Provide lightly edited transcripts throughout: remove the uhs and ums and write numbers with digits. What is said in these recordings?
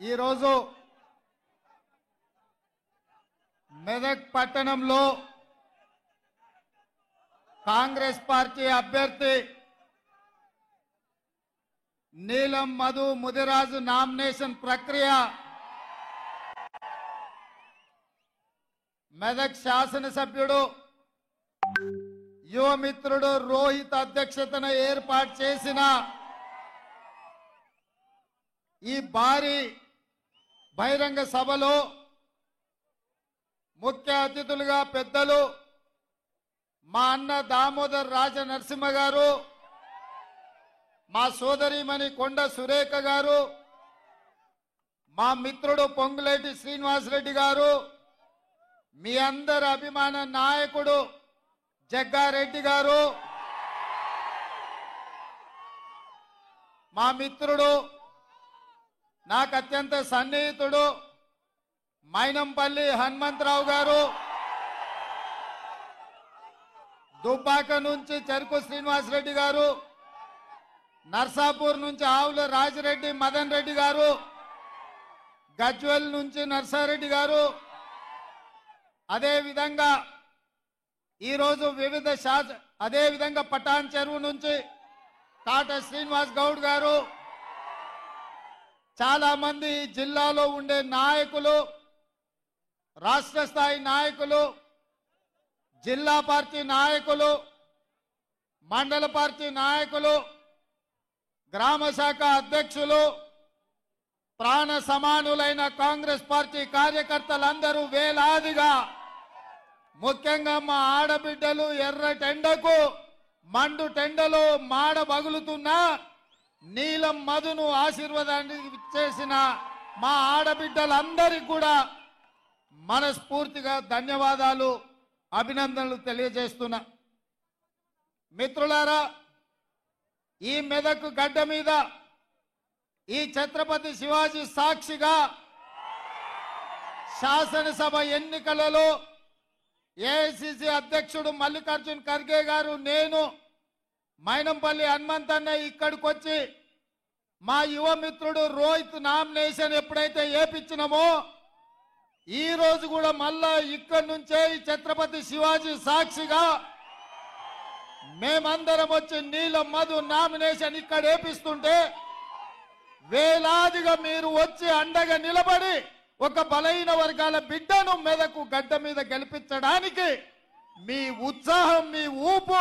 ఈరోజు మెదక్ పట్టణంలో కాంగ్రెస్ పార్టీ అభ్యర్థి నీలం మధు ముదిరాజు నామినేషన్ ప్రక్రియ మెదక్ శాసనసభ్యుడు యువమిత్రుడు రోహిత్ అధ్యక్షతన ఏర్పాటు చేసిన ఈ భారీ బహిరంగ సభలో ముఖ్య అతిథులుగా పెద్దలు మా అన్న దామోదర్ రాజ నరసింహ గారు, మా సోదరిమణి కొండ సురేఖ గారు, మా మిత్రుడు పొంగులేటి శ్రీనివాసరెడ్డి గారు, మీ అందరి అభిమాన నాయకుడు జగ్గారెడ్డి గారు, మా మిత్రుడు నాకు అత్యంత సన్నిహితుడు మైనంపల్లి హనుమంతరావు గారు, దుబ్బాక నుంచి చెరుకు శ్రీనివాసరెడ్డి గారు, నర్సాపూర్ నుంచి ఆవుల రాజిరెడ్డి మదన్ రెడ్డి గారు, గజ్వెల్ నుంచి నర్సారెడ్డి గారు, అదేవిధంగా ఈరోజు అదేవిధంగా పటాన్ చెరువు నుంచి కాట శ్రీనివాస్ గౌడ్ గారు, చాలా మంది జిల్లాలో ఉండే నాయకులు, రాష్ట్ర స్థాయి నాయకులు, జిల్లా పార్టీ నాయకులు, మండల పార్టీ నాయకులు, గ్రామ శాఖ అధ్యక్షులు, ప్రాణ సమానులైన కాంగ్రెస్ పార్టీ కార్యకర్తలందరూ వేలాదిగా, ముఖ్యంగా మా ఆడబిడ్డలు ఎర్రటెండకు మండు టెండలో మాడ బగులుతున్నా నీలం మధును ఆశీర్వాదాన్ని చేసిన మా ఆడబిడ్డలందరికీ కూడా మనస్ఫూర్తిగా ధన్యవాదాలు, అభినందనలు తెలియజేస్తున్నా. మిత్రులారా, ఈ మెదక్ గడ్డ మీద ఈ ఛత్రపతి శివాజీ సాక్షిగా శాసనసభ ఎన్నికలలో ఏఐసిసి అధ్యక్షుడు మల్లికార్జున్ ఖర్గే గారు, నేను మైనంపల్లి హనుమంతన్న ఇక్కడికి వచ్చి మా యువ మిత్రుడు రోహిత్ నామినేషన్ ఎప్పుడైతే ఏపించినామో ఈ రోజు కూడా మళ్ళా ఇక్కడి నుంచే ఈ ఛత్రపతి శివాజీ సాక్షిగా మేమందరం వచ్చి నీలం మధు నామినేషన్ ఇక్కడ ఏపిస్తుంటే వేలాదిగా మీరు వచ్చి అండగా నిలబడి ఒక బలహీన వర్గాల బిడ్డను మెదకు గడ్డ మీద గెలిపించడానికి మీ ఉత్సాహం, మీ ఊపు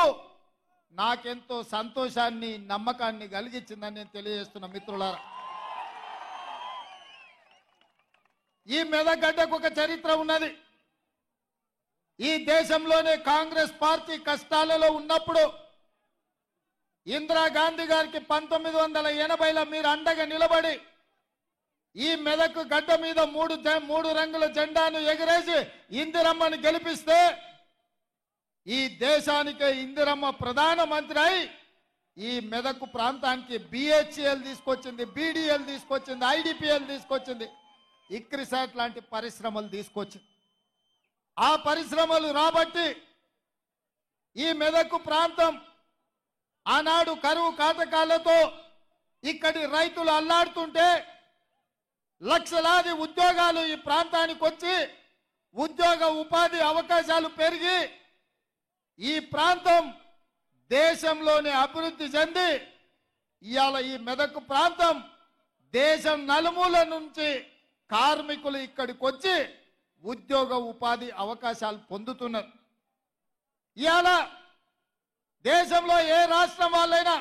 నాకెంతో సంతోషాన్ని, నమ్మకాన్ని కలిగించిందని నేను తెలియజేస్తున్నా. మిత్రులారా, ఈ మెదగడ్డకు ఒక చరిత్ర ఉన్నది. ఈ దేశంలోనే కాంగ్రెస్ పార్టీ కష్టాలలో ఉన్నప్పుడు ఇందిరాగాంధీ గారికి 1980లో మీరు అండగా నిలబడి ఈ మెదక్ గడ్డ మీద మూడు రంగుల జెండాను ఎగరేసి ఇందిరమ్మని గెలిపిస్తే ఈ దేశానికి ఇందిరమ్మ ప్రధానమంత్రి అయి ఈ మెదక్ ప్రాంతానికి బిహెచ్ఎల్ తీసుకొచ్చింది, బీడీఎల్ తీసుకొచ్చింది, ఐడిపిఎల్ తీసుకొచ్చింది, ఇక్రిసాట్ లాంటి పరిశ్రమలు తీసుకొచ్చింది. ఆ పరిశ్రమలు రాబట్టి ఈ మెదక్ ప్రాంతం ఆనాడు కరువు కాటకాలతో ఇక్కడి రైతులు అల్లాడుతుంటే లక్షలాది ఉద్యోగాలు ఈ ప్రాంతానికి వచ్చి ఉద్యోగ ఉపాధి అవకాశాలు పెరిగి ఈ ప్రాంతం దేశంలోనే అభివృద్ధి చెంది ఇవాళ ఈ మెదక్ ప్రాంతం దేశం నలుమూల నుంచి కార్మికులు ఇక్కడికి వచ్చి ఉద్యోగ ఉపాధి అవకాశాలు పొందుతున్నారు. ఇవాళ దేశంలో ఏ రాష్ట్రం వాళ్ళైనా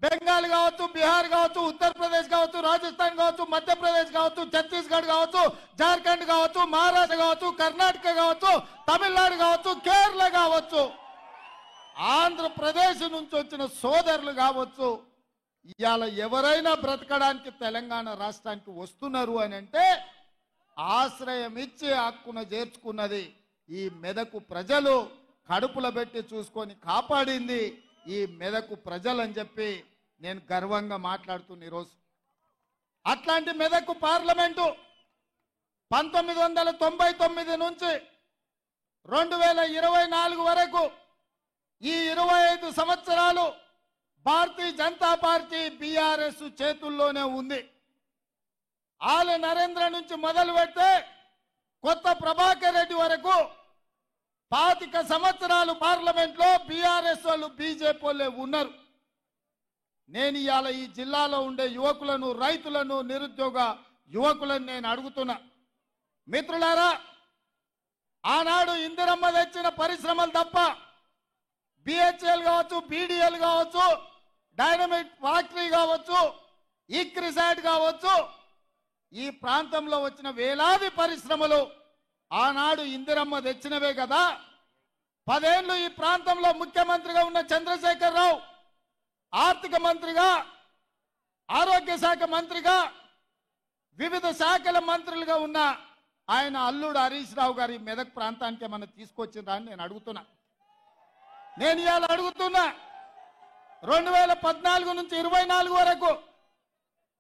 బెంగాల్ కావచ్చు, బీహార్ కావచ్చు, ఉత్తరప్రదేశ్ కావచ్చు, రాజస్థాన్ కావచ్చు, మధ్యప్రదేశ్ కావచ్చు, ఛత్తీస్గఢ్ కావచ్చు, జార్ఖండ్ కావచ్చు, మహారాష్ట్ర కావచ్చు, కర్ణాటక కావచ్చు, తమిళనాడు కావచ్చు, కేరళ కావచ్చు, ఆంధ్రప్రదేశ్ నుంచి వచ్చిన సోదరులు కావచ్చు, ఇవాళ ఎవరైనా బ్రతకడానికి తెలంగాణ రాష్ట్రానికి వస్తున్నారు అని అంటే ఆశ్రయం ఇచ్చి హక్కున చేర్చుకున్నది ఈ మెదకు ప్రజలు, కడుపులో పెట్టి చూసుకొని కాపాడింది ఈ మెదకు ప్రజలు అని చెప్పి నేను గర్వంగా మాట్లాడుతున్న ఈరోజు. అట్లాంటి మెదకు పార్లమెంటు 1999 నుంచి 2024 వరకు ఈ 25 సంవత్సరాలు భారతీయ జనతా పార్టీ బీఆర్ఎస్ చేతుల్లోనే ఉంది. ఆల నరేంద్ర నుంచి మొదలు పెడితే కొత్త ప్రభాకర్ రెడ్డి వరకు 25 సంవత్సరాలు పార్లమెంట్లో బీఆర్ఎస్ వాళ్ళు బీజేపీ వాళ్ళే ఉన్నారు. నేను ఇవాళ ఈ జిల్లాలో ఉండే యువకులను, రైతులను, నిరుద్యోగ యువకులను నేను అడుగుతున్నా, మిత్రులారా, ఆనాడు ఇందిరమ్మ తెచ్చిన పరిశ్రమలు తప్ప బిహెచ్ఎల్ కావచ్చు, బీడీఎల్ కావచ్చు, డైనమైట్ ఫ్యాక్టరీ కావచ్చు, ఈక్రిసాట్ కావచ్చు, ఈ ప్రాంతంలో వచ్చిన వేలాది పరిశ్రమలు ఆనాడు ఇందిరమ్మ తెచ్చినవే కదా. 10 ఏళ్ళు ఈ ప్రాంతంలో ముఖ్యమంత్రిగా ఉన్న చంద్రశేఖరరావు ఆర్థిక మంత్రిగా, ఆరోగ్య శాఖ మంత్రిగా, వివిధ శాఖల మంత్రులుగా ఉన్న ఆయన అల్లుడు హరీష్ రావు గారి మెదక్ ప్రాంతానికి ఏమన్నా తీసుకొచ్చిందా అని నేను అడుగుతున్నా. నేను ఇవాళ అడుగుతున్నా, 2014 నుంచి 24 వరకు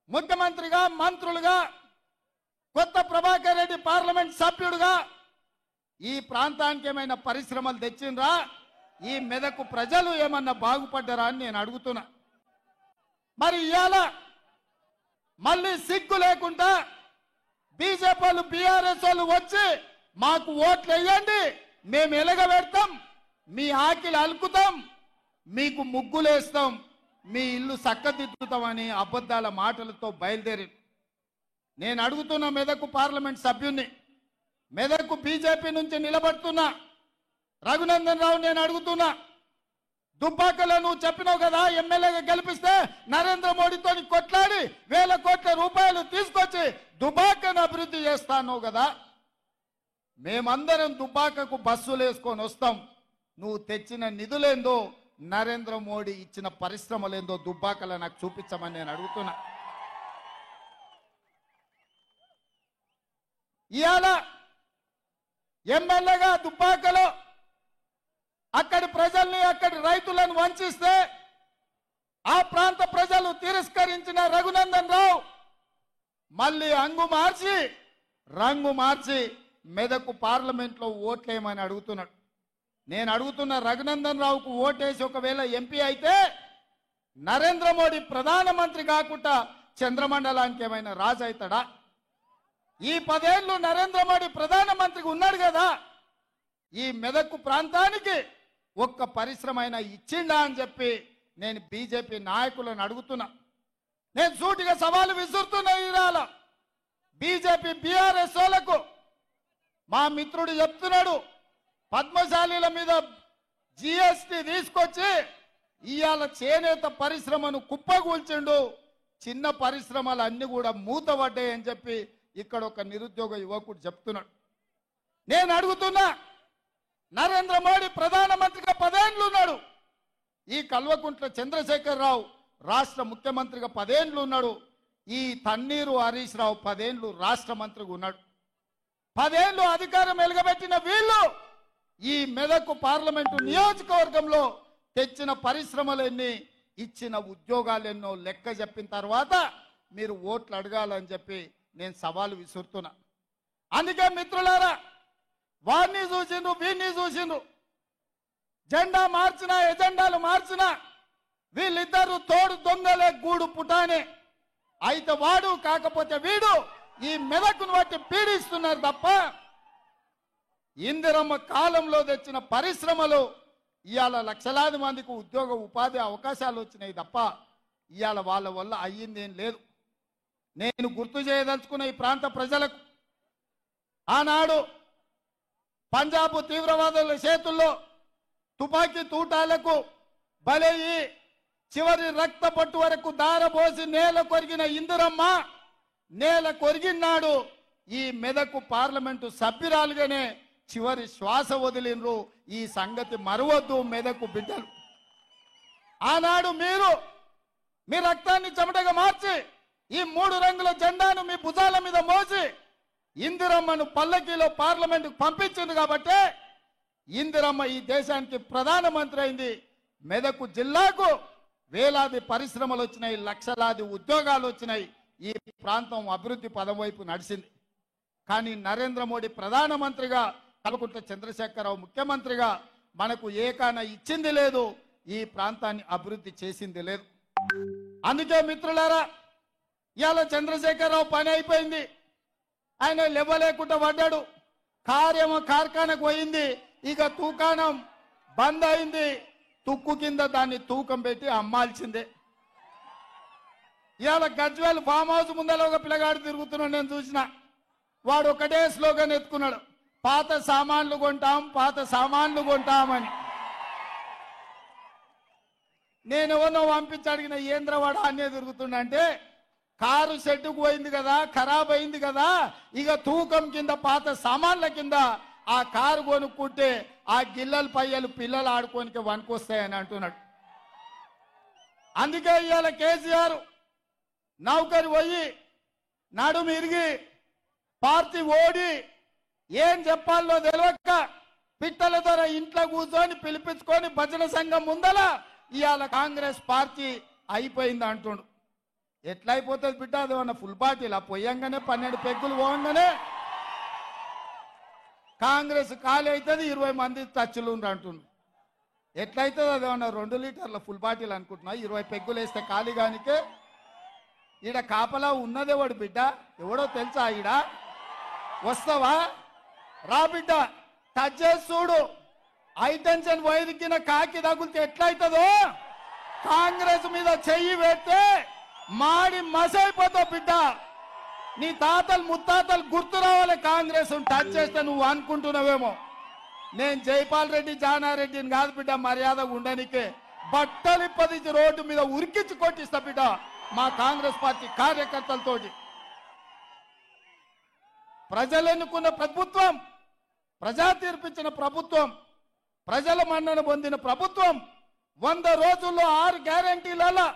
ముఖ్యమంత్రిగా, మంత్రులుగా, కొత్త ప్రభాకర్ రెడ్డి పార్లమెంట్ సభ్యుడుగా ఈ ప్రాంతానికి ఏమైనా పరిశ్రమలు తెచ్చిండ్రా? ఈ మెదకు ప్రజలు ఏమన్నా బాగుపడ్డారా అని నేను అడుగుతున్నా. మరి ఇవాళ మళ్ళీ సిగ్గు లేకుండా బీజేపీ వాళ్ళు, బీఆర్ఎస్ వాళ్ళు వచ్చి మాకు ఓట్లు వేయండి, మేము ఎలగబెడతాం, మీ ఆకిలు అలుకుతాం, మీకు ముగ్గులేస్తాం, మీ ఇల్లు చక్కదిద్దుతామని అబద్ధాల మాటలతో బయలుదేరి నేను అడుగుతున్న మెదకు పార్లమెంట్ సభ్యుణ్ణి, మెదకు బీజేపీ నుంచి నిలబడుతున్నా రఘునందన్ రావు నేను అడుగుతున్నా, దుబ్బాకలో నువ్వు చెప్పినావు కదా ఎమ్మెల్యేగా గెలిపిస్తే నరేంద్ర మోడీతో కొట్లాడి 1000 కోట్ల రూపాయలు తీసుకొచ్చి దుబ్బాకను అభివృద్ధి చేస్తాను కదా. మేమందరం దుబ్బాకకు బస్సులు వేసుకొని వస్తాం, నువ్వు తెచ్చిన నిధులేందో, నరేంద్ర మోడీ ఇచ్చిన పరిశ్రమలేందో దుబ్బాకలో నాకు చూపించమని నేను అడుగుతున్నా. ఇవాళ ఎమ్మెల్యేగా దుబ్బాకలో అక్కడి ప్రజల్ని, అక్కడి రైతులను వంచిస్తే ఆ ప్రాంత ప్రజలు తిరస్కరించిన రఘునందన్ రావు మళ్ళీ రంగు మార్చి మెదకు పార్లమెంట్లో ఓట్లేయమని అడుగుతున్నాడు. నేను అడుగుతున్న, రఘునందన్ రావుకు ఓటేసి ఒకవేళ ఎంపీ అయితే నరేంద్ర మోడీ ప్రధానమంత్రి కాకుండా చంద్రమండలానికి ఏమైనా రాజు అవుతాడా? ఈ 10 ఏళ్ళు నరేంద్ర మోడీ ప్రధానమంత్రిగా ఉన్నాడు కదా, ఈ మెదకు ప్రాంతానికి ఒక్క పరిశ్రమ అయినా ఇచ్చిండా అని చెప్పి నేను బీజేపీ నాయకులను అడుగుతున్నా. నేను సూటిగా సవాలు విసురుతున్నా. ఇవాళ బీజేపీ బీఆర్ఎస్ వాళ్ళకు మా మిత్రుడు చెప్తున్నాడు, పద్మశాలీల మీద జిఎస్టీ తీసుకొచ్చి ఇవాళ చేనేత పరిశ్రమను కుప్పగూల్చిండు, చిన్న పరిశ్రమలు అన్ని కూడా మూతపడ్డాయని చెప్పి ఇక్కడ ఒక నిరుద్యోగ యువకుడు చెప్తున్నాడు. నేను అడుగుతున్నా, నరేంద్ర మోడీ ప్రధానమంత్రిగా 10 ఏళ్ళు ఉన్నాడు, ఈ కల్వకుంట్ల చంద్రశేఖరరావు రాష్ట్ర ముఖ్యమంత్రిగా 10 ఏళ్ళు ఉన్నాడు, ఈ తన్నీరు హరీష్ రావు 10 ఏళ్ళు రాష్ట్ర మంత్రిగా ఉన్నాడు. 10 ఏళ్ళు అధికారం వెలగబెట్టిన వీళ్ళు ఈ మెదకు పార్లమెంటు నియోజకవర్గంలో తెచ్చిన పరిశ్రమలన్నీ, ఇచ్చిన ఉద్యోగాలెన్నో లెక్క చెప్పిన తర్వాత మీరు ఓట్లు అడగాలని చెప్పి నేను సవాలు విసురుతున్నా. అందుకే మిత్రులారా, వారిని చూసిండ్రు, వీరిని చూసిండ్రు, జెండా మార్చిన, ఎజెండాలు మార్చిన వీళ్ళిద్దరు తోడు దొంగలే, గూడు పుటానే. అయితే వాడు కాకపోతే వీడు ఈ మెదకును బట్టి పీడిస్తున్నారు తప్ప ఇందిరమ్మ కాలంలో తెచ్చిన పరిశ్రమలు ఇవాళ లక్షలాది మందికి ఉద్యోగ ఉపాధి అవకాశాలు వచ్చినాయి తప్ప ఇవాళ వాళ్ళ వల్ల అయ్యిందేం లేదు. నేను గుర్తు చేయదలుచుకున్న ఈ ప్రాంత ప్రజలకు, ఆనాడు పంజాబ్ తీవ్రవాదుల చేతుల్లో తుపాకీ తూటాలకు బలయ్యి చివరి రక్త పట్టు వరకు దారబోసి నేల కొరిగిన ఇందిరమ్మ నేల కొరిగినాడు ఈ మెదకు పార్లమెంటు సభ్యురాలుగానే చివరి శ్వాస వదిలినరు. ఈ సంగతి మరవద్దు మెదకు బిడ్డలు. ఆనాడు మీ రక్తాన్ని చెమటగా మార్చి ఈ 3 రంగుల జెండాను మీ భుజాల మీద మోసి ఇందిరమ్మను పల్లకీలో పార్లమెంటుకు పంపించింది కాబట్టి ఇందిరమ్మ ఈ దేశానికి ప్రధానమంత్రి అయింది. మెదకు జిల్లాకు వేలాది పరిశ్రమలు వచ్చినాయి, లక్షలాది ఉద్యోగాలు వచ్చినాయి, ఈ ప్రాంతం అభివృద్ధి పదం వైపు నడిచింది. కానీ నరేంద్ర మోడీ ప్రధానమంత్రిగా, కల్వకుంట్ల చంద్రశేఖరరావు ముఖ్యమంత్రిగా మనకు ఏకాన ఇచ్చింది లేదు, ఈ ప్రాంతాన్ని అభివృద్ధి చేసింది లేదు. అందుకే మిత్రులారా, ఇవాళ చంద్రశేఖరరావు పని అయిపోయింది, ఆయన లేవలేకుండా పడ్డాడు. కార్యము కార్ఖానకు పోయింది, ఇక తూకాణం బంద్ అయింది. తుక్కు కింద దాన్ని తూకం పెట్టి అమ్మాల్సిందే. ఇవాళ గజ్వేల్ ఫామ్ హౌస్ ముందర ఒక పిల్లగాడు తిరుగుతున్నాడు, నేను చూసిన. వాడు ఒకటే స్లోగన్ ఎత్తుకున్నాడు, పాత సామాన్లు కొంటాం, పాత సామాన్లు కొంటామని. నేను ఎవరినో పంపించి అడిగిన, ఏంద్రవాడ అనే తిరుగుతుండంటే, కారు షెడ్డుకు పోయింది కదా, ఖరాబ్ అయింది కదా, ఇక తూకం కింద పాత సామాన్ల కింద ఆ కారు కొనుక్కుంటే ఆ గిల్లలు పయ్యలు పిల్లలు ఆడుకోనికి వనుకొస్తాయని అంటున్నాడు. అందుకే ఇవాళ కేసీఆర్ నౌకరి పోయి నడుము ఇరిగి పార్టీ ఓడి ఏం చెప్పాలో తెలియక పిట్టల ద్వారా ఇంట్లో కూర్చొని పిలిపించుకొని భజన సంఘం ముందల ఇవాళ కాంగ్రెస్ పార్టీ అయిపోయింది అంటుండు. ఎట్లా అయిపోతుంది బిడ్డ? అదేమన్నా ఫుల్ పార్టీలా? పోయంగానే 12 పెగ్గులు పోగానే కాంగ్రెస్ ఖాళీ అవుతుంది, 20 మంది టచ్లు అంటుండు. ఎట్లయితుంది? అదేమన్నా 2 లీటర్ల ఫుల్ బాటిల్ అనుకుంటున్నా? 20 పెగ్గులు వేస్తే ఖాళీగానికే. ఈడ కాపలా ఉన్నదేవాడు బిడ్డ, ఎవడో తెలుసా? ఈడ వస్తావా? రా బిడ్డ, టచ్ చేసి చూడు. హైటెన్షన్ వైరికిన కాకి తగులితే ఎట్లయితుందో, కాంగ్రెస్ మీద చెయ్యి పెడితే మాడి మసైపోతావు బిడ్డ. నీ తాతలు ముత్తాతలు గుర్తు రావాలి కాంగ్రెస్ టచ్ చేస్తే. నువ్వు అనుకుంటున్నావేమో నేను జైపాల్ రెడ్డి జానారెడ్డిని కాదు బిడ్డ, మర్యాదగా ఉండనికే. బట్టలు 10 రోడ్డు మీద ఉరికించి కొట్టిస్తా బిడ్డ మా కాంగ్రెస్ పార్టీ కార్యకర్తలతోటి. ప్రజలు ఎన్నుకున్న ప్రభుత్వం, ప్రజా తీర్పిచ్చిన ప్రభుత్వం, ప్రజల మన్నన పొందిన ప్రభుత్వం, 100 రోజుల్లో 6 గ్యారంటీలలో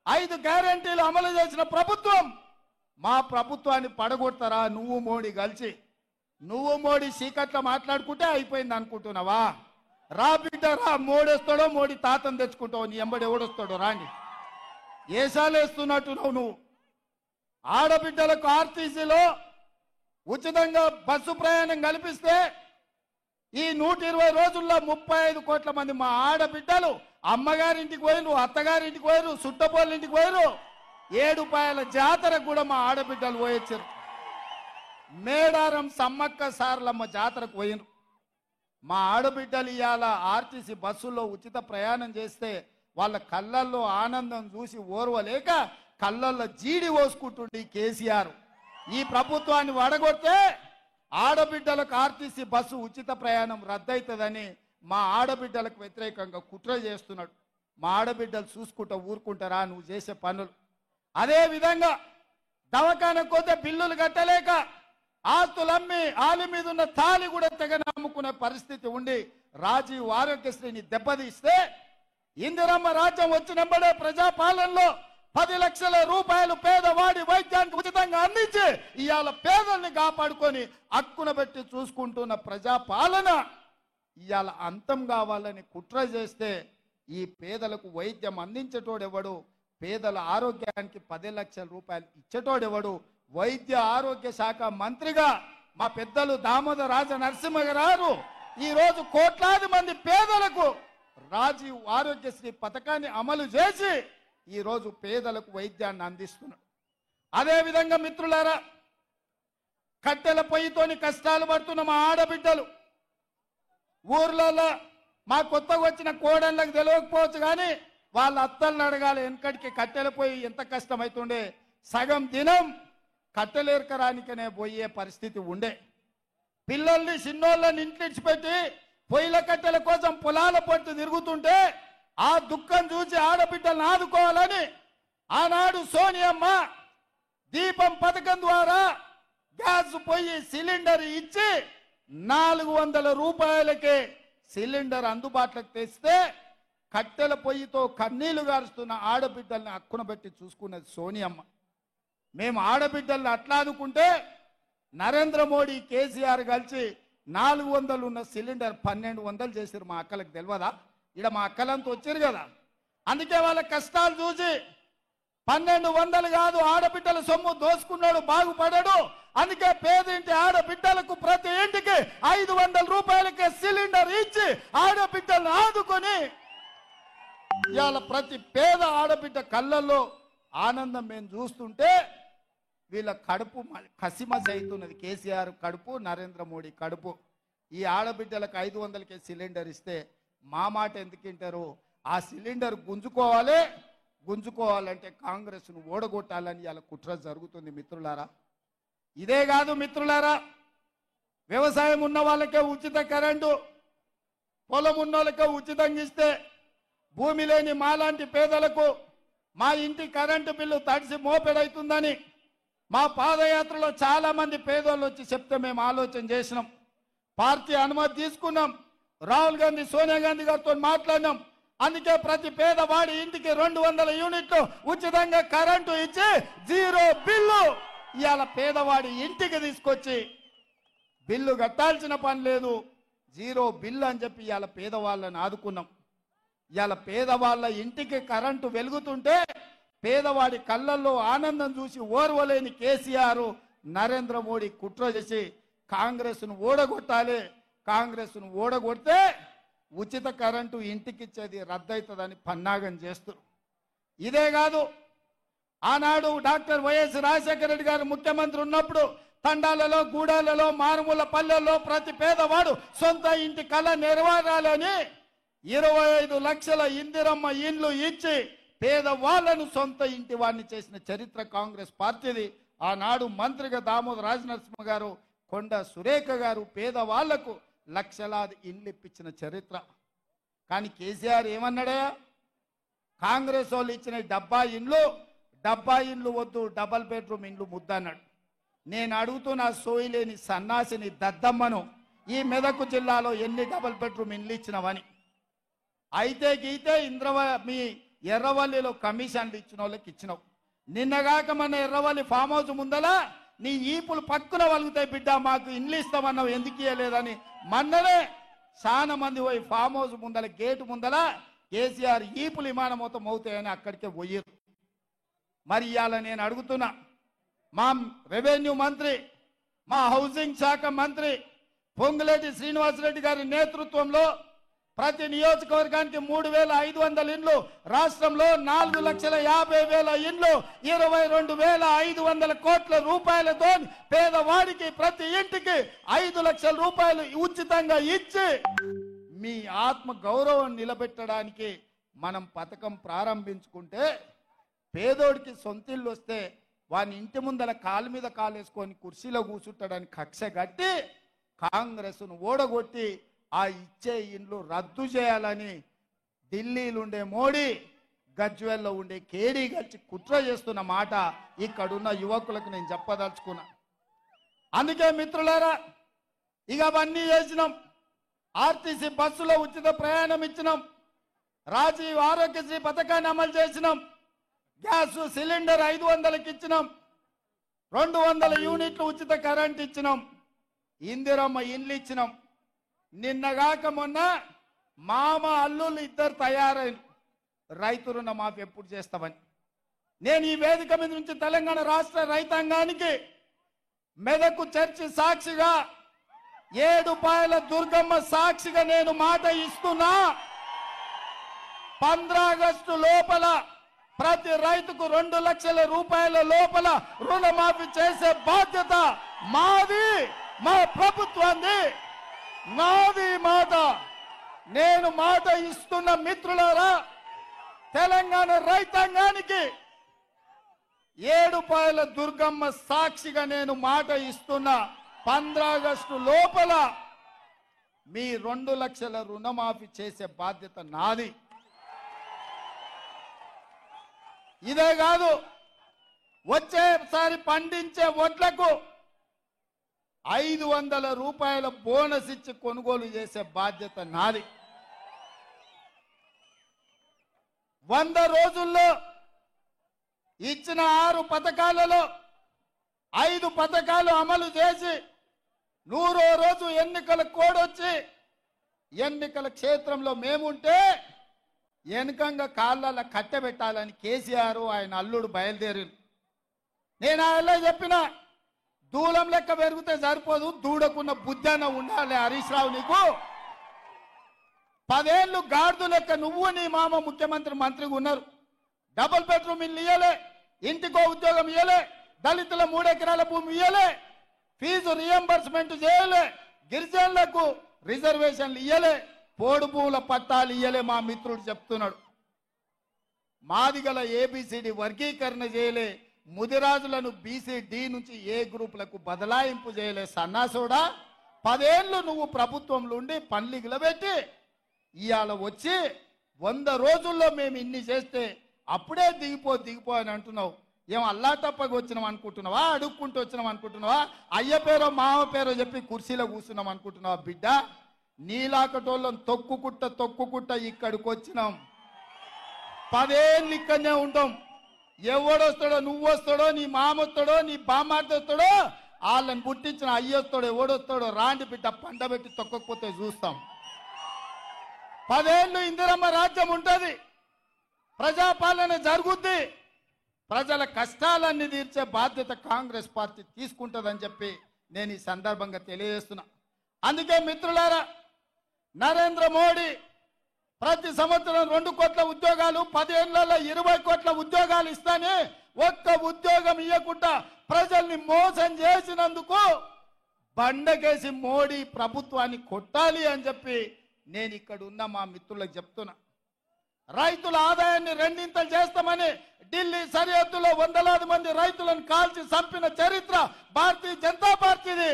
5 గ్యారంటీలు అమలు చేసిన ప్రభుత్వం. మా ప్రభుత్వాన్ని పడగొడతారా నువ్వు మోడీ కలిసి? నువ్వు మోడీ చీకట్లో మాట్లాడుకుంటే అయిపోయింది అనుకుంటున్నావా? రా బిడ్డ రా, మోడేస్తాడో మోడీ తాతను తెచ్చుకుంటావు, నీ ఎంబడి ఎవడొస్తాడో రాండి. ఏసాలు వేస్తున్నట్టున్నావు నువ్వు. ఆడబిడ్డలకు ఆర్టీసీలో ఉచితంగా బస్సు ప్రయాణం కల్పిస్తే ఈ 120 రోజుల్లో 35 కోట్ల మంది మా ఆడబిడ్డలు అమ్మగారింటికి పోయిరు, అత్తగారింటికి పోయిరు, సుట్టపోళ్ళింటికి పోయిరు. 7 పాయల జాతరకు కూడా మా ఆడబిడ్డలు పోయొచ్చారు. మేడారం సమ్మక్క సారలమ్మ జాతరకు పోయిరు. మా ఆడబిడ్డలు ఇవాళ ఆర్టీసీ బస్సుల్లో ఉచిత ప్రయాణం చేస్తే వాళ్ళ కళ్ళల్లో ఆనందం చూసి ఓర్వలేక కళ్ళల్లో జీడి పోసుకుంటుండే కేసీఆర్. ఈ ప్రభుత్వాన్ని వడగొడితే ఆడబిడ్డలకు ఆర్టీసీ బస్సు ఉచిత ప్రయాణం రద్దవుతుందని మా ఆడబిడ్డలకు వ్యతిరేకంగా కుట్ర చేస్తున్నాడు. మా ఆడబిడ్డలు చూసుకుంటా ఊరుకుంటారా నువ్వు చేసే పనులు? అదేవిధంగా దవాఖానకు పోతే బిల్లులు కట్టలేక ఆస్తులమ్మి ఆలి మీద ఉన్న తాళి కూడా తెగ నమ్ముకునే పరిస్థితి ఉండి రాజీవ్ ఆరోగ్యశ్రీని దెబ్బతీస్తే ఇందిరమ్మ రాజ్యం వచ్చినప్పుడే ప్రజాపాలనలో 10 లక్షల రూపాయలు పేదవాడి వైద్యానికి ఉచితంగా అందించి ఇవాళ పేదల్ని కాపాడుకొని హక్కున పెట్టి చూసుకుంటున్న ప్రజాపాలన ఇవాళ అంతం కావాలని కుట్ర చేస్తే ఈ పేదలకు వైద్యం అందించేటోడెవడు? పేదల ఆరోగ్యానికి 10 లక్షల రూపాయలు ఇచ్చేటోడెవడు? వైద్య ఆరోగ్య శాఖ మంత్రిగా మా పెద్దలు దామోదర రాజ నరసింహ గారు ఈరోజు కోట్లాది మంది పేదలకు రాజీవ్ ఆరోగ్యశ్రీ పథకాన్ని అమలు చేసి ఈరోజు పేదలకు వైద్యాన్ని అందిస్తున్నాడు. అదేవిధంగా మిత్రులారా, కట్టెల పొయ్యితోని కష్టాలు పడుతున్న మా ఆడబిడ్డలు ఊర్లలో మా కొత్తగా వచ్చిన కోడళ్ళకు తెలియకపోవచ్చు కానీ వాళ్ళ అత్తలను అడగాలి. వెనకటికి కట్టెల పొయ్యి ఎంత కష్టమవుతుండే, సగం దినం కట్టెలేరకరానికనే పోయే పరిస్థితి ఉండే. పిల్లల్ని చిన్నోళ్ళని ఇంట్లిడిచిపెట్టి పొయ్యిల కట్టెల కోసం పొలాల పట్టు తిరుగుతుంటే ఆ దుఃఖం చూసి ఆడబిడ్డలను ఆదుకోవాలని ఆనాడు సోనియమ్మ దీపం పథకం ద్వారా గ్యాస్ పొయ్యి సిలిండర్ ఇచ్చి 400 రూపాయలకే సిలిండర్ అందుబాటులోకి తెస్తే కట్టెల పొయ్యితో కన్నీళ్లు గారుస్తున్న ఆడబిడ్డల్ని హక్కున పెట్టి చూసుకున్నది సోనియమ్మ. మేము ఆడబిడ్డల్ని అట్లా ఆదుకుంటే నరేంద్ర మోడీ కేసీఆర్ కలిసి 400 ఉన్న సిలిండర్ 1200 చేశారు. మా అక్కలకు తెలియదా? ఇక్కడ మా అక్కలంతా వచ్చారు కదా, అందుకే వాళ్ళ కష్టాలు చూసి 1200 కాదు, ఆడబిడ్డల సొమ్ము దోసుకున్నాడు బాగుపడాడు. అందుకే పేదింటి ఆడబిడ్డలకు ప్రతి ఇంటికి 500 రూపాయలకే సిలిండర్ ఇచ్చి ఆడబిడ్డలను ఆదుకొని ఇవాళ ప్రతి పేద ఆడబిడ్డ కళ్ళల్లో ఆనందం మేము చూస్తుంటే వీళ్ళ కడుపు కసిమసి అవుతున్నది. కేసీఆర్ కడుపు, నరేంద్ర మోడీ కడుపు. ఈ ఆడబిడ్డలకు 500కే సిలిండర్ ఇస్తే మా మాట ఎందుకు వింటారు? ఆ సిలిండర్ గుంజుకోవాలంటే కాంగ్రెస్ను ఓడగొట్టాలని ఇలా కుట్ర జరుగుతుంది మిత్రులారా. ఇదే కాదు మిత్రులారా, వ్యవసాయం ఉన్న వాళ్ళకే ఉచిత కరెంటు, పొలం ఉన్న వాళ్ళకే ఉచితంగా ఇస్తే భూమి లేని మాలాంటి పేదలకు మా ఇంటి కరెంటు బిల్లు తడిసి మోపెడవుతుందని మా పాదయాత్రలో చాలా మంది పేదోళ్ళు వచ్చి చెప్తే మేము ఆలోచన చేసినాం. పార్టీ అనుమతి తీసుకున్నాం. రాహుల్ గాంధీ, సోనియా గాంధీ గారితో మాట్లాడినాం. అందుకే ప్రతి పేదవాడి ఇంటికి 200 యూనిట్లు ఉచితంగా కరెంటు ఇచ్చి 0 బిల్లు ఇవాళ పేదవాడి ఇంటికి తీసుకొచ్చి బిల్లు కట్టాల్సిన పని లేదు, 0 బిల్లు అని చెప్పి ఇవాళ పేదవాళ్ళని ఆదుకున్నాం. ఇవాళ పేదవాళ్ళ ఇంటికి కరెంటు వెలుగుతుంటే పేదవాడి కళ్ళల్లో ఆనందం చూసి ఓర్వలేని కేసీఆర్, నరేంద్ర మోడీ కుట్ర చేసి కాంగ్రెస్ను ఓడగొట్టాలి, కాంగ్రెస్ను ఓడగొడితే ఉచిత కరెంటు ఇంటికిచ్చేది రద్దవుతుందని పన్నాగం చేస్తారు. ఇదే కాదు, ఆనాడు డాక్టర్ వైఎస్ రాజశేఖర రెడ్డి గారు ముఖ్యమంత్రి ఉన్నప్పుడు తండాలలో, గూడాలలో, మారుమూల పల్లెల్లో ప్రతి పేదవాడు సొంత ఇంటి కళ నెరవేరాలని 25 లక్షల ఇందిరమ్మ ఇండ్లు ఇచ్చి పేదవాళ్లను సొంత ఇంటి వాడిని చేసిన చరిత్ర కాంగ్రెస్ పార్టీది. ఆనాడు మంత్రిగా దామోదర రాజనరసింహ గారు, కొండ సురేఖ గారు పేదవాళ్లకు లక్షలాది ఇండ్లు ఇప్పించిన చరిత్ర. కానీ కేసీఆర్ ఏమన్నాడా? కాంగ్రెస్ వాళ్ళు ఇచ్చిన డబ్బా ఇండ్లు వద్దు, డబల్ బెడ్రూమ్ ఇండ్లు ముద్దన్నాడు. నేను అడుగుతున్న సోయిలేని సన్నాసిని దద్దమ్మను, ఈ మెదక్ జిల్లాలో ఎన్ని డబల్ బెడ్రూమ్ ఇండ్లు ఇచ్చినవని. అయితే గీతే మీ ఎర్రవల్లిలో కమిషన్లు ఇచ్చిన వాళ్ళకి ఇచ్చినావు. నిన్నగాక మన ఎర్రవల్లి ఫామ్ హౌస్ ముందల నీ ఈపులు పక్కున వలుగుతాయి బిడ్డ, మాకు ఇండ్లు ఇస్తామన్నావు, ఎందుకు ఇవ్వలేదని మొన్ననే చాలా మంది పోయి ఫామ్ హౌస్ ముందల గేటు ముందల కేసీఆర్ ఈపులు విమానం మొత్తం అవుతాయని అక్కడికే పోయారు. మరి ఇవాళ నేను అడుగుతున్నా, మా రెవెన్యూ మంత్రి, మా హౌసింగ్ శాఖ మంత్రి పొంగులేటి శ్రీనివాసరెడ్డి గారి నేతృత్వంలో ప్రతి నియోజకవర్గానికి 3,500 ఇండ్లు, రాష్ట్రంలో 4,50,000 ఇండ్లు, 22,500 కోట్ల రూపాయలతో పేదవాడికి ప్రతి ఇంటికి 5 లక్షల రూపాయలు ఉచితంగా ఇచ్చి మీ ఆత్మ గౌరవం నిలబెట్టడానికి మనం పథకం ప్రారంభించుకుంటే, పేదోడికి సొంతిల్లు వస్తే వాని ఇంటి ముందర కాలు మీద కాలేసుకొని కుర్చీలో కూర్చుంటాడని కక్ష కట్టి కాంగ్రెస్ను ఓడగొట్టి ఆ ఇచ్చే ఇండ్లు రద్దు చేయాలని ఢిల్లీలో ఉండే మోడీ, గజ్వేల్లో ఉండే కేడీ కలిసి కుట్ర చేస్తున్న మాట ఇక్కడున్న యువకులకు నేను చెప్పదలుచుకున్నా. అందుకే మిత్రులారా, ఇక అవన్నీ చేసినాం. ఆర్టీసీ బస్సులో ఉచిత ప్రయాణం ఇచ్చినాం, రాజీవ్ ఆరోగ్యశ్రీ పథకాన్ని అమలు చేసినాం, గ్యాస్ సిలిండర్ 500కి ఇచ్చినాం, 200 యూనిట్లు ఉచిత కరెంట్ ఇచ్చినాం, ఇందిరమ్మ ఇండ్లు ఇచ్చినాం. నిన్నగాక మొన్న మామ అల్లుళ్ళు ఇద్దరు తయారైన రైతు రుణ మాఫీ ఎప్పుడు చేస్తామని నేను ఈ వేదిక మీద నుంచి తెలంగాణ రాష్ట్ర రైతాంగానికి మెదకు చర్చి సాక్షిగా, ఏడుపాయల దుర్గమ్మ సాక్షిగా నేను మాట ఇస్తున్నా. 15 ఆగస్టు లోపల ప్రతి రైతుకు 2 లక్షల రూపాయల లోపల రుణమాఫీ చేసే బాధ్యత మాది, మా ప్రభుత్వాన్ని. నాది మాట. నేను మాట ఇస్తున్న మిత్రులారా, తెలంగాణ రైతాంగానికి ఏడుపాయల దుర్గమ్మ సాక్షిగా నేను మాట ఇస్తున్నా. 15 ఆగస్టు లోపల మీ 2 లక్షల రుణమాఫీ చేసే బాధ్యత నాది. ఇదే కాదు, వచ్చేసారి పండించే వడ్లకు 500 రూపాయల బోనస్ ఇచ్చి కొనుగోలు చేసే బాధ్యత నాది. 100 రోజుల్లో ఇచ్చిన 6 పథకాలలో 5 పథకాలు అమలు చేసి 100వ రోజు ఎన్నికల కోడ్ వచ్చి ఎన్నికల క్షేత్రంలో మేముంటే వెనుకంగా కాళ్ళ కట్టెబెట్టాలని కేసీఆర్ ఆయన అల్లుడు బయలుదేరి. నేను ఆయన చెప్పిన, దూలం లెక్క పెరిగితే సరిపోదు, దూడకున్న బుద్ధన ఉండాలి హరీష్ రావు. నీకు 10 ఏళ్ళు గాడిద లెక్క నువ్వు నీ మామ ముఖ్యమంత్రి మంత్రిగా ఉన్నారు. డబుల్ బెడ్రూమ్ ఇల్లు ఇయ్యలే, ఇంటికో ఉద్యోగం ఇయ్యలే, దళితుల 3 ఎకరాల భూమి ఇయ్యలే, ఫీజు రియంబర్స్మెంట్ చేయలే, గిరిజనులకు రిజర్వేషన్లు ఇయ్యలే, పోడు భూముల పట్టాలు ఇయ్యలే. మా మిత్రుడు చెప్తున్నాడు. మాదిగల ఏబిసిడి వర్గీకరణ చేయలే, ముదిరాజులను బీసీ-డి నుంచి ఏ గ్రూపులకు బదలాయింపు చేయలే. సన్నాసుడా, 10 ఏళ్ళు నువ్వు ప్రభుత్వంలో ఉండి పన్లిగిల పెట్టి ఇవాళ వచ్చి 100 రోజుల్లో మేము ఇన్ని చేస్తే అప్పుడే దిగిపో అని అంటున్నావు. ఏం అల్లా తప్పగా వచ్చినాం అనుకుంటున్నావా? అడుక్కుంటూ వచ్చినాం అనుకుంటున్నావా? అయ్య పేరో మామ పేరో చెప్పి కుర్చీలో కూర్చున్నాం అనుకుంటున్నావా? బిడ్డ, నీలాకటోళ్ళం తొక్కుకుట్ట ఇక్కడికి వచ్చినాం. 10 ఏళ్ళు ఇక్కడనే ఉంటాం. ఎవడొస్తాడో, నువ్వు వస్తాడో, నీ మామ వస్తాడో, నీ బామ్మార్ది వస్తాడో, వాళ్ళని పుట్టించిన అయ్యొస్తాడో ఎవడొస్తాడో రాండి బిడ్డ, పండబెట్టి తొక్కకపోతే చూస్తాం. 10 ఏళ్ళు ఇందిరమ్మ రాజ్యం ఉంటుంది, ప్రజాపాలన జరుగుద్ది, ప్రజల కష్టాలన్నీ తీర్చే బాధ్యత కాంగ్రెస్ పార్టీ తీసుకుంటుందని చెప్పి నేను ఈ సందర్భంగా తెలియజేస్తున్నా. అందుకే మిత్రులారా, నరేంద్ర మోడీ ప్రతి సంవత్సరం 2 కోట్ల ఉద్యోగాలు, 10 ఏళ్లలో 20 కోట్ల ఉద్యోగాలు ఇస్తానే ఒక్క ఉద్యోగం ఇవ్వకుండా ప్రజల్ని మోసం చేసినందుకు బండకేసి మోడీ ప్రభుత్వాన్ని కొట్టాలి అని చెప్పి నేను ఇక్కడ ఉన్న మా మిత్రులకు చెప్తున్నా. రైతుల ఆదాయాన్ని 2 చేస్తామని ఢిల్లీ సరిహద్దులో వందలాది మంది రైతులను కాల్చి చంపిన చరిత్ర భారతీయ జనతా పార్టీది.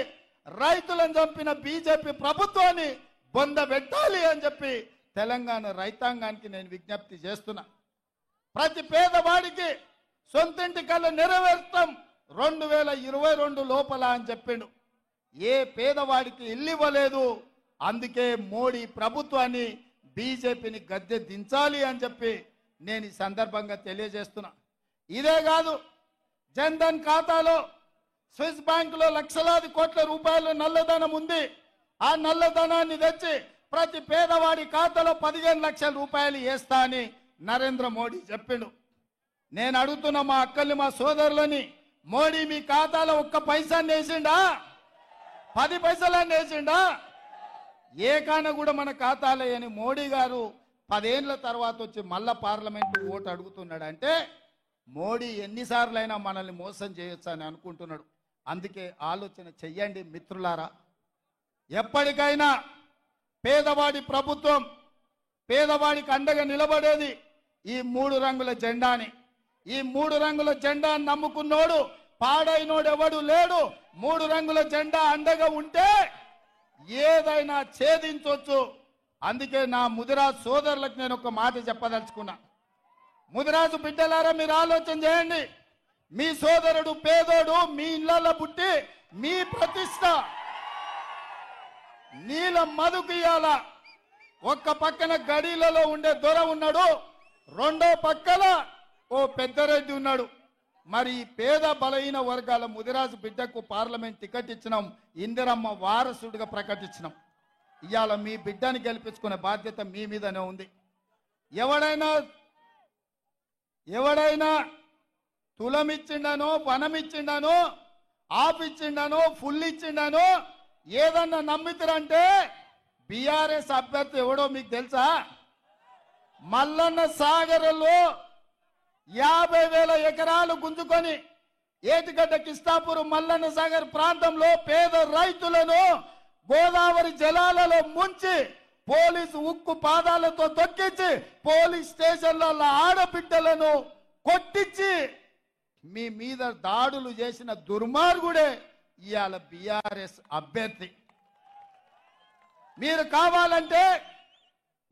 రైతులను చంపిన బీజేపీ ప్రభుత్వాన్ని బొందబెట్టాలి అని చెప్పి తెలంగాణ రైతాంగానికి నేను విజ్ఞప్తి చేస్తున్నా. ప్రతి పేదవాడికి సొంతింటి కళ నెరవేర్తాం 2022 లోపల అని చెప్పిండు. ఏ పేదవాడికి ఇల్లు ఇవ్వలేదు. అందుకే మోడీ ప్రభుత్వాన్ని, బీజేపీని గద్దె దించాలి అని చెప్పి నేను ఈ సందర్భంగా తెలియజేస్తున్నా. ఇదే కాదు, జన్ధన్ ఖాతాలో స్విస్ బ్యాంకులో లక్షలాది కోట్ల రూపాయల నల్లధనం ఉంది. ఆ నల్లధనాన్ని తెచ్చి ప్రతి పేదవాడి ఖాతాలో 15 లక్షల రూపాయలు వేస్తా అని నరేంద్ర మోడీ చెప్పిండు. నేను అడుగుతున్న మా అక్కల్ని, మా సోదరులని, మోడీ మీ ఖాతాలో 1 పైసాన్ని వేసిండా? 10 పైసలన్నీ వేసిండా? ఏ కాన కూడా మన ఖాతాలో అని మోడీ గారు 10 ఏళ్ల తర్వాత వచ్చి మళ్ళా పార్లమెంటు ఓటు అడుగుతున్నాడు అంటే మోడీ ఎన్నిసార్లైనా మనల్ని మోసం చేయొచ్చు అని అనుకుంటున్నాడు. అందుకే ఆలోచన చెయ్యండి మిత్రులారా. ఎప్పటికైనా పేదవాడి ప్రభుత్వం, పేదవాడికి అండగా నిలబడేది ఈ 3 రంగుల జెండాని. ఈ 3 రంగుల జెండాని నమ్ముకున్నోడు, పాడైనోడు ఎవడు లేడు. 3 రంగుల జెండా అండగా ఉంటే ఏదైనా ఛేదించవచ్చు. అందుకే నా ముదిరాజు సోదరులకు నేను ఒక మాట చెప్పదలుచుకున్నా. ముదిరాజు బిడ్డలారా, మీరు ఆలోచన చేయండి. మీ సోదరుడు పేదోడు మీ ఇళ్లలో పుట్టి మీ ప్రతిష్ట నీల మధుకియాల ఒక్క పక్కన గడిలలో ఉండే దొర ఉన్నాడు, రెండో పక్కన ఓ పెద్దరెడ్డి ఉన్నాడు. మరి పేద బలహీన వర్గాల ముదిరాజు బిడ్డకు పార్లమెంట్ టికెట్ ఇచ్చినాం, ఇందిరమ్మ వారసుడిగా ప్రకటించినాం. ఇవాళ మీ బిడ్డని గెలిపించుకునే బాధ్యత మీ మీదనే ఉంది. ఎవడైనా తులమిచ్చిండనో, వనమిచ్చిండనో, ఆపిచ్చిండనో, ఫుల్ ఇచ్చిండనో ఏదన్నా నమ్మితరంటే బీఆర్ఎస్ అభ్యర్థి ఎవడో మీకు తెలుసా? మల్లన్న సాగర్లో 50,000 ఎకరాలు గుంజుకొని ఏటిగడ్డ కిష్టాపూర్ మల్లన్న సాగర్ ప్రాంతంలో పేద రైతులను గోదావరి జలాలలో ముంచి పోలీసు ఉక్కు పాదాలతో తొక్కించి పోలీస్ స్టేషన్లలో ఆడబిడ్డలను కొట్టించి మీ మీద దాడులు చేసిన దుర్మార్గుడే ఇవాళ బీఆర్ఎస్ అభ్యర్థి. మీరు కావాలంటే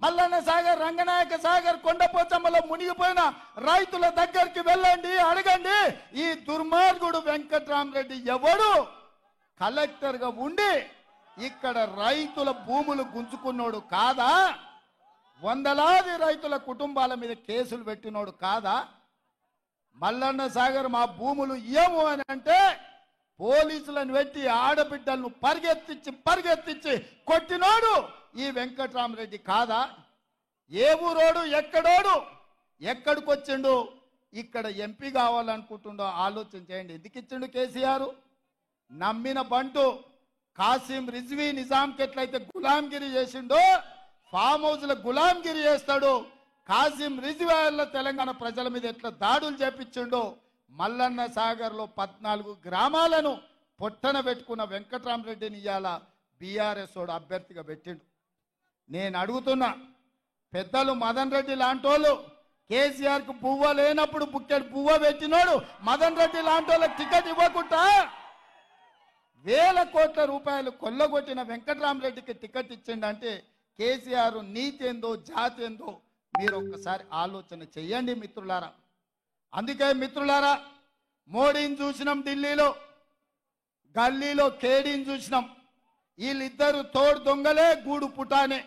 మల్లన్న సాగర్, రంగనాయక సాగర్, కొండపోచమ్మలో మునిగిపోయిన రైతుల దగ్గరికి వెళ్ళండి, అడగండి. ఈ దుర్మార్గుడు వెంకట్రామరెడ్డి ఎవడు కలెక్టర్ గా ఉండి ఇక్కడ రైతుల భూములు గుంజుకున్నోడు కాదా? వందలాది రైతుల కుటుంబాల మీద కేసులు పెట్టినోడు కాదా? మల్లన్న సాగర్ మా భూములు ఇయ్యము అని అంటే పోలీసులను పెట్టి ఆడబిడ్డలను పరిగెత్తించి కొట్టినోడు ఈ వెంకట్రామరెడ్డి కాదా? ఏ ఊరోడు, ఎక్కడోడు, ఎక్కడికి వచ్చిండు, ఇక్కడ ఎంపీ కావాలనుకుంటుండో ఆలోచన చేయండి. ఎందుకు ఇచ్చిండు కేసీఆర్? నమ్మిన బంటు కాసిం రిజ్వీ నిజాంకి ఎట్లయితే గులాంగిరి చేసిండో ఫామ్ హౌస్ల గులాంగిరి చేస్తాడు, కాసిం రిజ్వాయర్ల తెలంగాణ ప్రజల మీద ఎట్లా దాడులు చేపించిండో, మల్లన్న సాగర్లో 14 గ్రామాలను పొట్టన పెట్టుకున్న వెంకట్రామరెడ్డిని ఇవాళ బీఆర్ఎస్ వాడు అభ్యర్థిగా పెట్టిండు. నేను అడుగుతున్నా, పెద్దలు మదన్ రెడ్డి లాంటి వాళ్ళు కేసీఆర్కు పువ్వ లేనప్పుడు బుక్కెడు పువ్వ పెట్టినోడు మదన్ రెడ్డి లాంటి వాళ్ళకి టికెట్ ఇవ్వకుండా వేల కోట్ల రూపాయలు కొల్లగొట్టిన వెంకట్రామరెడ్డికి టికెట్ ఇచ్చిండంటే కేసీఆర్ నీతి ఏందో జాతి ఏందో మీరు ఒక్కసారి ఆలోచన చెయ్యండి మిత్రులారా. అందుకే మిత్రులారా, మోడీని చూసినాం ఢిల్లీలో, గల్లీలో కేడీని చూసినాం. వీళ్ళిద్దరు తోడు దొంగలే గూడు పుటానే.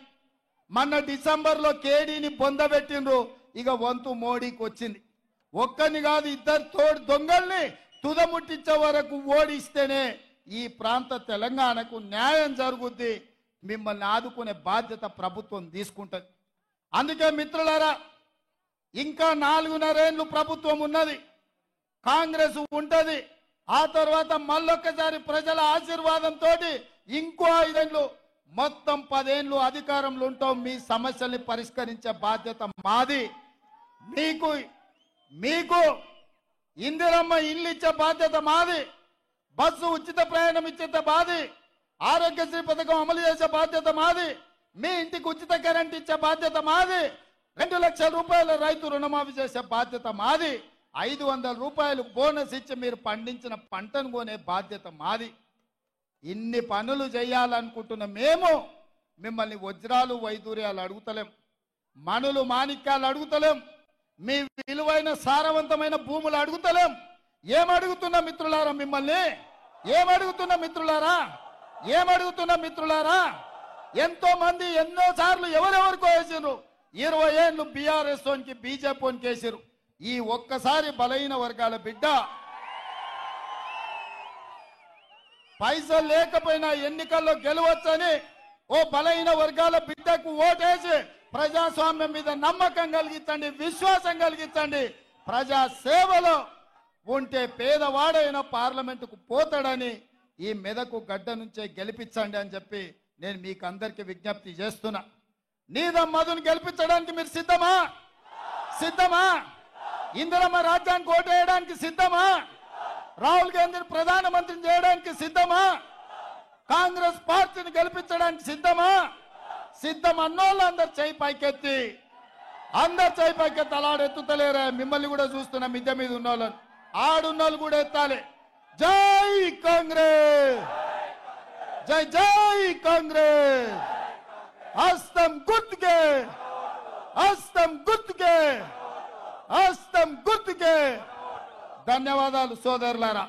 మొన్న డిసెంబర్లో కేడీని బొందబెట్టిండ్రు, ఇక వంతు మోడీకి వచ్చింది. ఒక్కని కాదు, ఇద్దరు తోడు దొంగల్ని తుదముట్టించే వరకు ఓడిస్తేనే ఈ ప్రాంత తెలంగాణకు న్యాయం జరుగుద్ది, మిమ్మల్ని ఆదుకునే బాధ్యత ప్రభుత్వం తీసుకుంటుంది. అందుకే మిత్రులారా, ఇంకా 4.5 ఏళ్ళు ప్రభుత్వం ఉన్నది, కాంగ్రెస్ ఉంటది. ఆ తర్వాత మళ్ళొక్కసారి ప్రజల ఆశీర్వాదంతో ఇంకో 5 ఏళ్ళు, మొత్తం 10 ఏళ్ళు అధికారంలో ఉంటాం. మీ సమస్యల్ని పరిష్కరించే బాధ్యత మాది. మీకు ఇందిరమ్మ ఇల్లు ఇచ్చే బాధ్యత మాది, బస్సు ఉచిత ప్రయాణం ఇచ్చే బాధ్యత, ఆరోగ్యశ్రీ పథకం అమలు చేసే బాధ్యత మాది, మీ ఇంటికి ఉచిత కరెంట్ ఇచ్చే బాధ్యత మాది, 2 లక్షల రూపాయల రైతు రుణమాఫీ చేసే బాధ్యత మాది, 500 రూపాయలు బోనస్ ఇచ్చి మీరు పండించిన పంటను కొనే బాధ్యత మాది. ఇన్ని పనులు చేయాలనుకుంటున్న మేము మిమ్మల్ని వజ్రాలు వైదూర్యాలు అడుగుతలేం, మణులు మాణిక్యాలు అడుగుతలేం, మీ విలువైన సారవంతమైన భూములు అడుగుతలేం. ఏమడుగుతున్నా మిత్రులారా, మిమ్మల్ని ఏమడుగుతున్నా మిత్రులారా, ఎంతో మంది ఎన్నో సార్లు ఎవరెవరికో వేసారు. 20 ఏళ్ళు బీఆర్ఎస్ వానికి బీజేపీ వానికి వేసారు. ఈ ఒక్కసారి బలహీన వర్గాల బిడ్డ పైసలు లేకపోయినా ఎన్నికల్లో గెలవచ్చని ఓ బలహీన వర్గాల బిడ్డకు ఓటేసి ప్రజాస్వామ్యం మీద నమ్మకం కలిగించండి, విశ్వాసం కలిగించండి. ప్రజా సేవలో ఉంటే పేదవాడైన పార్లమెంటుకు పోతాడని ఈ మెదకు గడ్డ నుంచే గెలిపించండి అని చెప్పి నేను మీకు అందరికీ విజ్ఞప్తి చేస్తున్నా. నీదం మధుని గెలిపించడానికి మీరు సిద్ధమా? ఇందిరమ్మ రాజ్యానికి ఓటు వేయడానికి సిద్ధమా? రాహుల్ గాంధీని ప్రధానమంత్రిని చేయడానికి సిద్ధమా? కాంగ్రెస్ పార్టీని గెలిపించడానికి సిద్ధమా? సిద్ధం అన్నోళ్ళు అందరు చేయి పైకెత్తి అలాడెత్తుతలేరా? మిమ్మల్ని కూడా చూస్తున్నా, మిద్దె మీద ఉన్నోళ్ళని, ఆడున్నోళ్ళు కూడా ఎత్తాలి. జై కాంగ్రెస్, జై కాంగ్రెస్, హస్తం గుర్తుకే. ధన్యవాదాలు సోదరులారా.